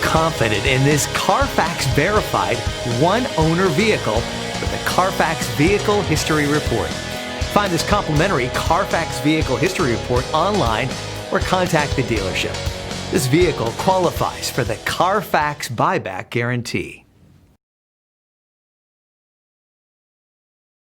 confident in this Carfax verified one-owner vehicle with the Carfax Vehicle History Report. Find this complimentary Carfax Vehicle History Report online or contact the dealership. This vehicle qualifies for the Carfax Buyback Guarantee.